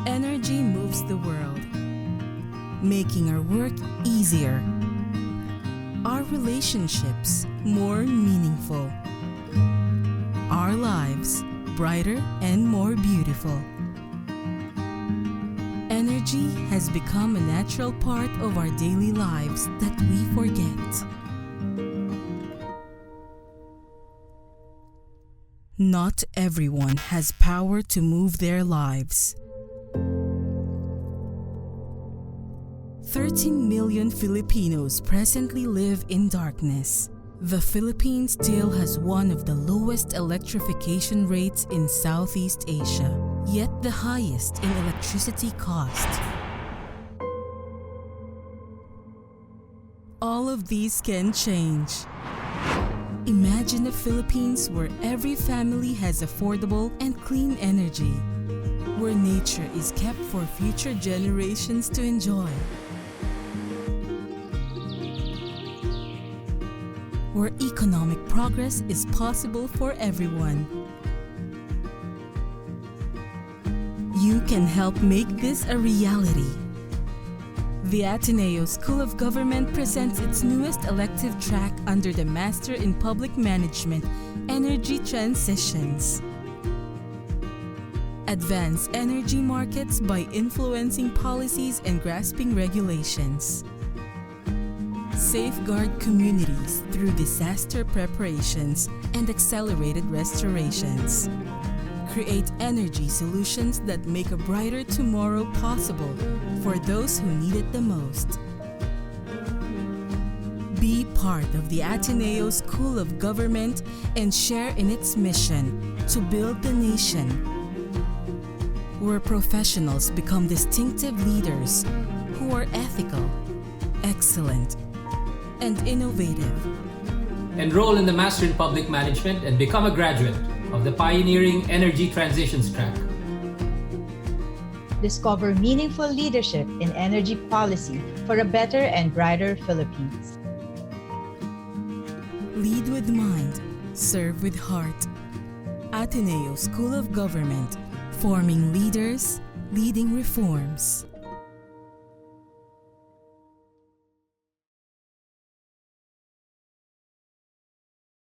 Energy moves the world, making our work easier, our relationships more meaningful, our lives brighter and more beautiful. Energy has become a natural part of our daily lives that we forget. Not everyone has power to move their lives. 13 million Filipinos presently live in darkness. The Philippines still has one of the lowest electrification rates in Southeast Asia, yet the highest in electricity cost. All of these can change. Imagine a Philippines where every family has affordable and clean energy, where nature is kept for future generations to enjoy, where economic progress is possible for everyone. You can help make this a reality. The Ateneo School of Government presents its newest elective track under the Master in Public Management, Energy Transitions. Advance energy markets by influencing policies and grasping regulations. Safeguard communities through disaster preparations and accelerated restorations. Create energy solutions that make a brighter tomorrow possible for those who need it the most. Be part of the Ateneo School of Government and share in its mission to build the nation, where professionals become distinctive leaders who are ethical, excellent, and innovative. Enroll in the Master in Public Management and become a graduate of the pioneering Energy Transitions track. Discover meaningful leadership in energy policy for a better and brighter Philippines. Lead with mind, serve with heart. Ateneo School of Government, forming leaders, leading reforms.